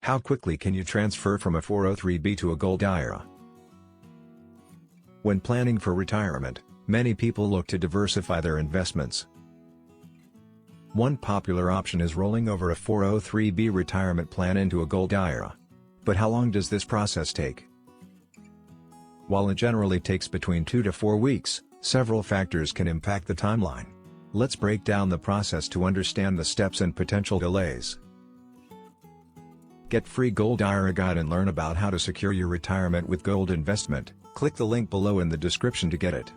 How quickly can you transfer from a 403b to a Gold IRA? When planning for retirement, many people look to diversify their investments. One popular option is rolling over a 403b retirement plan into a Gold IRA. But how long does this process take? While it generally takes between 2 to 4 weeks, several factors can impact the timeline. Let's break down the process to understand the steps and potential delays. Get free Gold IRA guide and learn about how to secure your retirement with gold investment. Click the link below in the description to get it.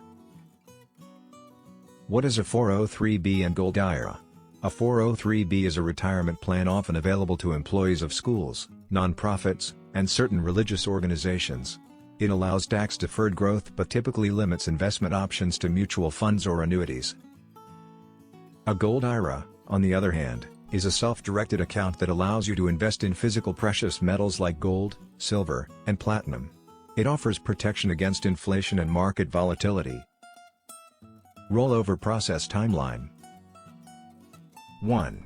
What is a 403b and Gold IRA? A 403b is a retirement plan often available to employees of schools, nonprofits, and certain religious organizations. It allows tax-deferred growth but typically limits investment options to mutual funds or annuities. A Gold IRA, on the other hand, is a self-directed account that allows you to invest in physical precious metals like gold, silver, and platinum. It offers protection against inflation and market volatility. Rollover process timeline. 1.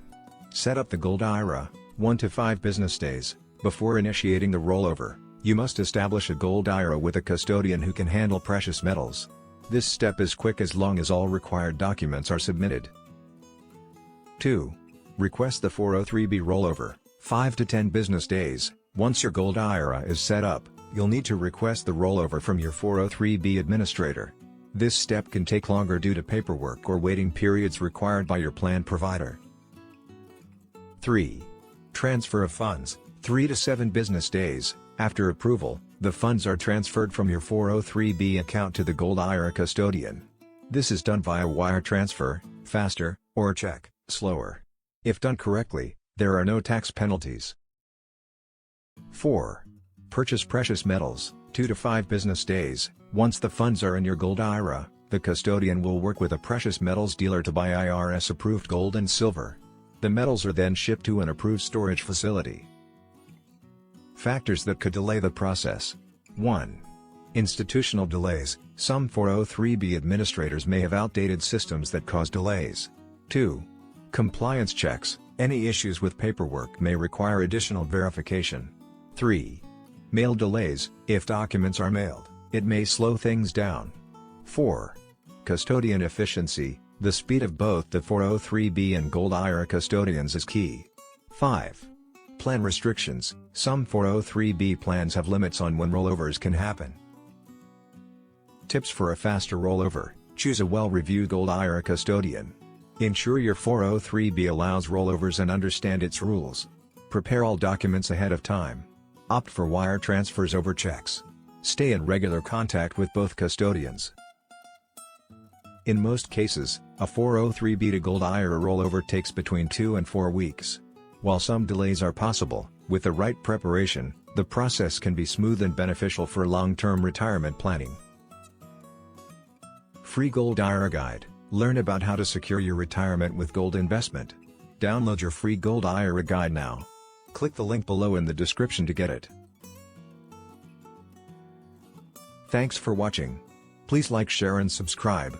Set up the Gold IRA, 1 to 5 business days. Before initiating the rollover, you must establish a Gold IRA with a custodian who can handle precious metals. This step is quick as long as all required documents are submitted. 2. Request the 403b rollover, 5 to 10 business days. Once your Gold IRA is set up, you'll need to request the rollover from your 403b administrator. This step can take longer due to paperwork or waiting periods required by your plan provider. 3. Transfer of funds, 3 to 7 business days. After approval, the funds are transferred from your 403b account to the Gold IRA custodian. This is done via wire transfer, faster, or check, slower. If done correctly, there are no tax penalties. 4. Purchase precious metals, 2 to 5 business days. Once the funds are in your Gold IRA, the custodian will work with a precious metals dealer to buy IRS-approved gold and silver. The metals are then shipped to an approved storage facility. Factors that could delay the process. 1. Institutional delays. Some 403b administrators may have outdated systems that cause delays. 2. Compliance checks. Any issues with paperwork may require additional verification. 3. Mail delays. If documents are mailed, it may slow things down. 4. Custodian efficiency. The speed of both the 403b and Gold IRA custodians is key. 5. Plan restrictions. Some 403b plans have limits on when rollovers can happen. Tips for a faster rollover. Choose a well-reviewed Gold IRA custodian. Ensure your 403b allows rollovers and understand its rules. Prepare all documents ahead of time. Opt for wire transfers over checks. Stay in regular contact with both custodians. In most cases, a 403b to Gold IRA rollover takes between 2 and 4 weeks. While some delays are possible, with the right preparation, the process can be smooth and beneficial for long-term retirement planning. Free Gold IRA Guide. Learn about how to secure your retirement with gold investment. Download your free Gold IRA Guide now. Click the link below in the description to get it. Thanks for watching. Please like, share and subscribe.